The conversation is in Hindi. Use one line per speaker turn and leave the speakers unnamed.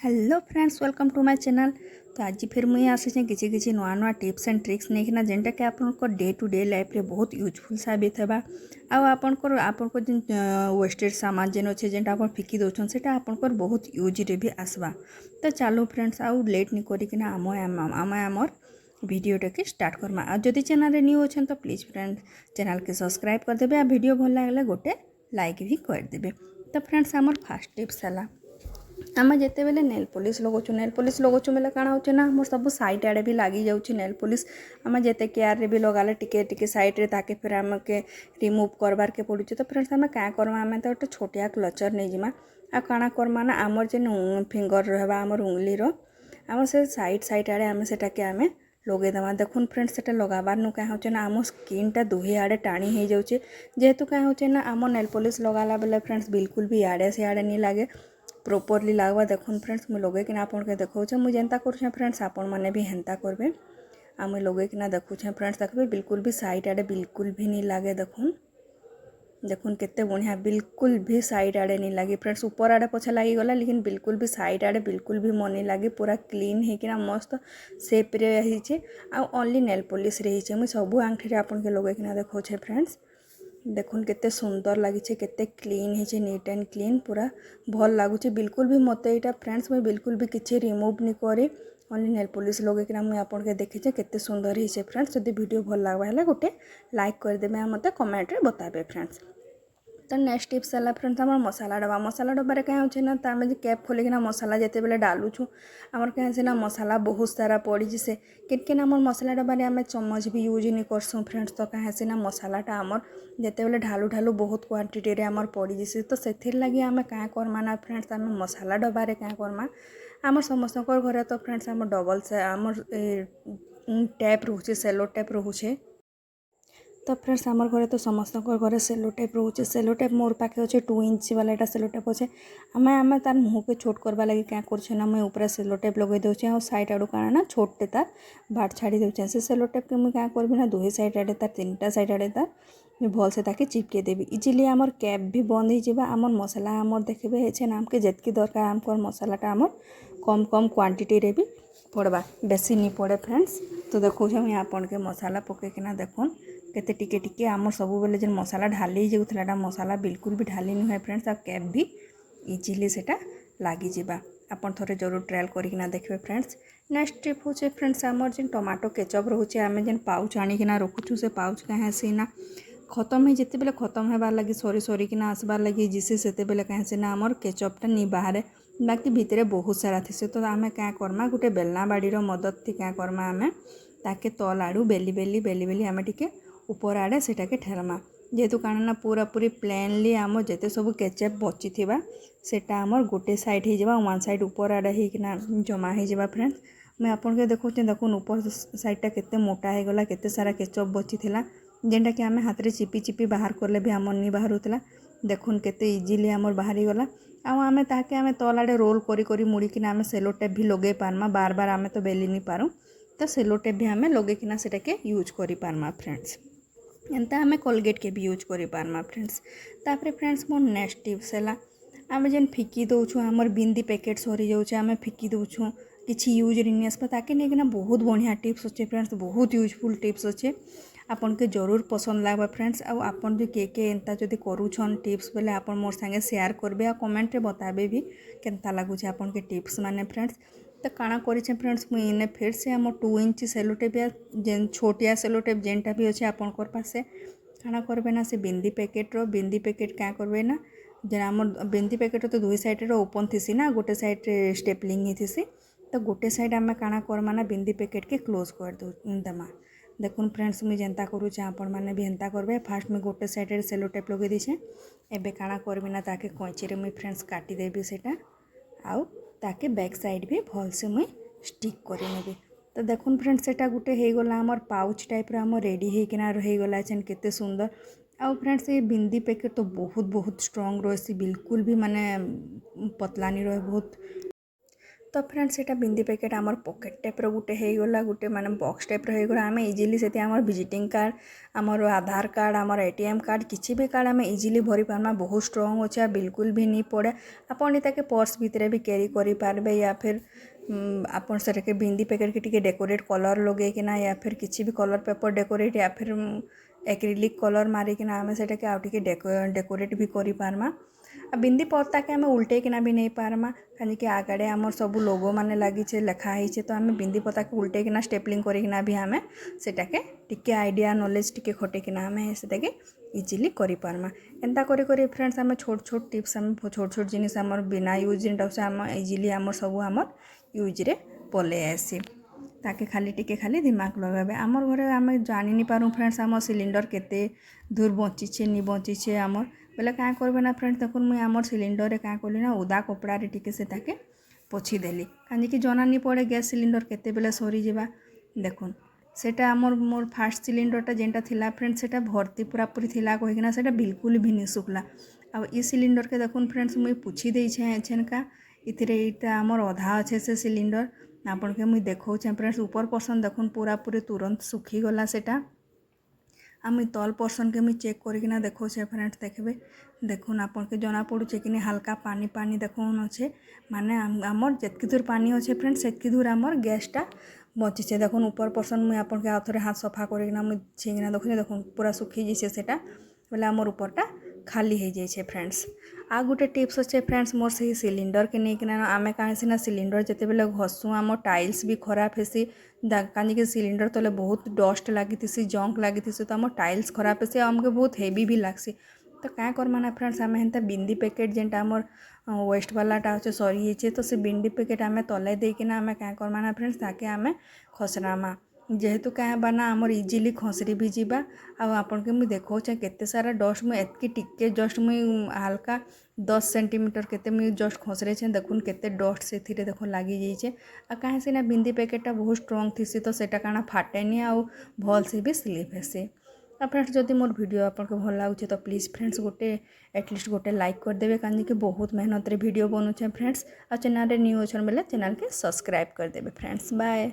Hello friends, welcome to my channel. तो आज फिर मुझे आसी किसी नुआ नुआ टिप्स एंड ट्रिक्स नहीं जेनटा कि आपंकर डे टू डे लाइफ रे बहुत यूजफुल साबित होगा। आपंकर जिन वेस्टेज सामान जेन अच्छे जेनटा आप फिकी दौन से आपंकर बहुत यूज रे भी आसवा। तो चलो फ्रेंड्स आउ लेट नहीं करिकिना आमर वीडियोटा के स्टार्ट करमा। आ जदि चैनल न्यू अच्छे तो प्लीज़ फ्रेंड्स चैनल के सब्सक्राइब करदेवे। आ वीडियो भल लगे गोटे लाइक भी करदेवे। तो फ्रेंड्स आमर फास्ट टिप्स है आम जिते बेले नेल पॉलिश लगुचु बेले काण हो मोर सब साइड आड़े भी लगी जाऊँ नेल पॉलिश। आम जिते केयर रे भी लगाले टिके साइड रे ताके फिर आम के रिमूव करबार के पड़ू। तो फ्रेंड्स आम क्या करमा आम तो गोटे छोटिया क्लचर नहीं जिमा आ काण करमा ना आमर जेन फिंगर रहा आमर उंगली आम से साइड आड़े आम से आम लगेदेमा। देखुन फ्रेंड्स से लगाबार नु क्या होचे ना आम स्किनटा दुहे आड़े टाणी हो जाऊे। जेहेतु क्या होचे ना आम नेल पॉलिश लगाला बेले फ्रेंड्स बिल्कुल भी आड़े से आड़े नहीं लगे प्रॉपरली लगवा। देखुन फ्रेंड्स मुझे लगे आपन के देखा मुझे जेनता कर फ्रेंड्स आपण मैंने भी हेन्ता करेंगे। आ मुझे लगे देखुचे फ्रेंड्स देखिए बिल्कुल भी साइड आड़े बिल्कुल भी नहीं लगे। देखुन केते बढ़िया बिल्कुल भी साइड आड़े नहीं लगे फ्रेंड्स। ऊपर आड़े पछे लगी गला लेकिन बिल्कुल भी साइड आड़े बिल्कुल भी मन नहीं लगे। पूरा क्लीन होकिना मस्त सेप रे रही आ ओनली नेल पॉलिश रही मुझे सब आंगठी आपन के लगे देखा फ्रेंड्स। देखुन केते सुंदर लगी केते क्लीन है नीट एंड क्लीन पूरा भल लगुच। बिल्कुल भी मत यहाँ फ्रेंड्स मुझे बिल्कुल भी किसी रिमूव नहीं करी ओनली नेल पॉलिश लगे मुझे आपके देखीचे केते सुंदर है फ्रेंड्स। जब वीडियो भल लगवा गोटे लाइक करदे मत कमेंट रे बताबे फ्रेंड्स। तो नेक्स्ट टिप्स है फ्रेंड्स आम मसाला डब्बा क्या होचे ना तो आम कैप खोलिकिना मसाला जिते बेले डालुछु आमर क्या ना मसाला बहुत सारा पड़ी से किन आम मसाला डब्बा आम चम्मच भी यूज नहीं करसूँ फ्रेंड्स। तो क्या ना मसालाटा आमर जिते बेले ढालू ढालू बहुत क्वांटिटी रे आमर पड़ी से तो से लगी आम क्या करमा ना फ्रेंड्स आम मसाला डब्बा क्या करमा आम समस्त घर तो फ्रेंड्स आम डबल से आमर टैप रोचे सेलो टैप रोचे। तो फ्रेंड्स आमर घरे तो समस्त घर सेलो टेप रोचे। सेलो टेप मोर पाखे अच्छे 2 इंच वाला एटा सेलो टेप अच्छे। आम तार मुँह के छोट करवा लगे क्या कर मुझे ऊपर सेलो टेप लगे दूचे और साइड आड़ू काना ना छोटे तार बाट छाड़ी दूचे से सेलो टेप के मुझे क्या करी ना दुहे साइड आड़े तार 3टा साइड आड़े तार भल से ताके चिपके देवी। इजिली आमर कैप भी बंद हो आमर मसला आमर देखिए है ना आमके जितकी दरकार आमको मसलाटा आमर कम कम क्वांटिटी रे भी पड़वा बेसी नहीं पड़े फ्रेंड्स। तो देखो मुझे आपन के मसाला पकईकिना देखुन केते टिके टिके आमर सब बेले जेन मसाला ढाली जाऊला मसाला बिल्कुल भी ढाली नुहे फ्रेंड्स। आ कैप भी इजिली सेटा लगी जावा। आपन थोड़े जरूर ट्रायल करिकिना देखिए फ्रेंड्स। नेक्स्ट टिप होचे फ्रेंड्स आमर जेन टमाटो केचप रोचे आम जेन पाउच आनिकिना रखुचु से पाउच क्या सीना खत्म है जिते बेले खत्म होबार लगी सरी सरीकिना आसबार लगी जिसे से बेले क्या सीना आमर केचपटा नहीं बाहर बाकी भितर बहुत सारा थी। तो आम क्या करमा गोटे बेलना बाड़ीर मदद थी क्या करमा आम ताके तल आड़ू बेली बेली बेली बेली आम टिके ऊपर आड़े सेटा के ठेलमा। जेहेतु काण ना पूरा पूरी प्लेनली आम जिते सब केचप बची थिबा सेटा आमर गोटे साइड हो जावा वन साइड ऊपर आड़े होना जमा हो जावा फ्रेंड्स। मैं आपन के देखो देखुन ऊपर साइडटा केते मोटा हो गला केते सारा केचप बची थिला जेनटा कि आम हाथ रे चिपी चिपी बाहर करले भी आमर नहीं बाहर होता। देखुन केते इजिली आमर बाहरी गला आम ताके आम तल आड़े रोल करी करी मुड़ीकिना आम सेलो टेप भी लगे पारमा बार बार आम तो बेली नहीं पारूँ। तो सेलो टेप भी आम लगेकिना सेटा के यूज करि पारमा फ्रेंड्स। एंता आम कोलगेट के भी यूज करि पारमा फ्रेंड्स। तापरे फ्रेंड्स मोर नेक्स्ट टिप्स है आम जेन फिकी दौछू आमर बिंदी पैकेट सरी जाऊे आम फिकी दौछू किसी यूज नहीं आसपा ताके नहीं बहुत बढ़िया टिप्स अच्छे फ्रेंड्स बहुत यूजफुल टिप्स अच्छे आपन के जरूर पसंद लगवा फ्रेंड्स। आपन जो के एंता जदि करूछन टिप्स बोले आपन मोर संगे शेयर करबे आ कमेंट रे बताबे भी केनता लागुचे आपन के टिप्स माने फ्रेंड्स। तो काଣା करें फ्रेंड्स मुझे इने फिर से आम 2 इंच सेलो टेप या जेन छोटिया सेलो टेप जेनटा भी अच्छे आपंकर पासे काଣା करबे ना से बिंदी पैकेट क्या करबे ना जेन आम बिंदी पैकेट तो दुई साइड रे ओपन थीसी ना गोटे साइड रे स्टेपलिंग ही थीसी। तो गोटे साइड आम काଣା करमा ना बिंदी पैकेट के क्लोज कर देमा। देखुन फ्रेंड्स मुझे जेनता करूचे आपण मैंने भी हेन्ता करबे। फास्ट मुझे गोटे साइड रे सेलो टेप लगे दीछे एबे काଣା करबी ना ताके कैंची रे मुझे फ्रेंड्स काटी देबी सेटा आउ ताके बैक साइड भी भल से मुई स्टिक करी नेबी। तो देखुन फ्रेंड्स सेटा गुटे हो गला आमर पाउच टाइप रो आम रेडी होकिना हो गला छन केते सुंदर। आउ फ्रेंड्स ये बिंदी पैकेट तो बहुत बहुत स्ट्रांग रही बिल्कुल भी माने पतला नहीं रहे बहुत तो फ्रेंड्स सेटा बिंदी पैकेट आमर पॉकेट टाइप्र गोटे होगला गोटे माने बॉक्स टाइप्र होगला आम इजिली से आमर विजिटिंग कार्ड आमर आधार कार्ड आमर एटीएम कार्ड किसी भी कार्ड आम इजिली भरी पार्मा बहुत स्ट्रॉन्ग अच्छे बिल्कुल भी नहीं पड़े आपन ताके पर्स भितर भी कैरी करि पारबे या फिर आपन से बिंदी पैकेट के टिके डेकोरेट कलर लगेकिना या फिर किसी भी कलर पेपर डेकोरेट या फिर एक्रिलिक कलर मारिकिना आम से आउ टिके डेकोरेट भी करि पारमा आ बिंदी पत्ता के आम उल्टेकिना भी नहीं पारमा कहीं आगड़े आमर सब लोगो माने लगी लिखाई तो आम बिंदी पत्ता के उल्टेकिना स्टेपलिंग करिकिना भी आम सेटा के टिके आइडिया नॉलेज टिके खटेकिना आम से इजिली करि पारमा एंता करी करी फ्रेंड्स आम छोट छोट टिप्स आम छोट छोट जिनिस आमर बिना यूज जेनटा से आम इजिली आमर सब आमर यूज रे पले आसी ताके खाली टिके खाली दिमाग लगाबे आमर घरे आम जानी नहीं पारूँ फ्रेंड्स आम सिलिंडर केते दूर बंचीछे नहीं बंचीछे आमर बोले क्या करबे ना फ्रेंड्स देखुन मुई आमर सिलिंडर क्या कली ना ओदा कपड़ा रे टिके से ताके पोछी देली कहीं जना नहीं पड़े गैस सिलिंडर केते बेले सरी जावा देखुन सेटा आमर मोर फास्ट सिलिंडरटा जेनटा थिला फ्रेंड्स सेटा भर्ती पूरा पूरी थिला कहिकिना सेटा बिल्कुल भी नहीं सुखला आ ई सिलिंडर के देखुन फ्रेंड्स मुई पुछी देइछे एछेनका इथिरे इटा आमर अधा अच्छे से सिलिंडर आपन के मुई देखौछे फ्रेंड्स ऊपर पर्सन देखुन पूरा पूरी तुरंत सुखी गला सेटा आ मुई तल पर्सन के मुई चेक करिकिना देखौछे फ्रेंड्स देखबे देखुन आपन के जना पड़ुछे कि हल्का पानी पानी देखुन अच्छे माने आमर जेतकी दूर पानी अच्छे फ्रेंड्स सेतकी दूर आमर गैसटा बचिछे देखुन ऊपर पर्सन मुई आपन के आथरे हाथ सफा करिकिना मुई छीकिना देखुन देखुन पूरा सुखी जैसे सेटा बोले आमर ऊपरटा खाली हो जाइए फ्रेंड्स आ गोटे टिप्स अच्छे फ्रेंड्स मोर से सिलिंडर के नहीं किना आम कहीं सीना सिलिंडर जिते बेले घसू आम टाइल्स भी खराब हेसी कहीं सिलिंडर तले बहुत डस्ट लगी जंक लगी तो आम टाइल्स खराब हेसी आमके बहुत हेवी भी लगसी तो क्या करमा ना फ्रेंड्स आम हेन्ता बिंदी पैकेट जेनटा आमर वेस्ट वालाटा अच्छे सरी तो से बिंदी पैकेट आम तले देकिना आम क्या करमा ना फ्रेंड्स ताके आम खसरामा जेहेतु क्या बना आमर इजिली खसरी भी जावा आपन के मुझे देखौचे केते सारा डस्ट मुझे एतकी टिके जस्ट मुई हल्का 10 सेंटीमीटर केते मुझे जस्ट खसरे देखुन केते डस्ट से देखो लगी जाइए आ कहीं सीना बिंदी पैकेटा बहुत स्ट्रॉन्ग थी तो सेटा काना फाटेनी आ भल से भी स्लीप हेसी फ्रेंड्स जदि मोर वीडियो आपको भल लगुचे तो प्लीज़ फ्रेंड्स गोटे एटलिस्ट गोटे लाइक करदेवे कहीं कि बहुत मेहनत रे वीडियो बनूचे फ्रेंड्स आ चैनल रे न्यू अच्छन बेले चैनल के सब्सक्राइब करदेवे फ्रेंड्स बाय।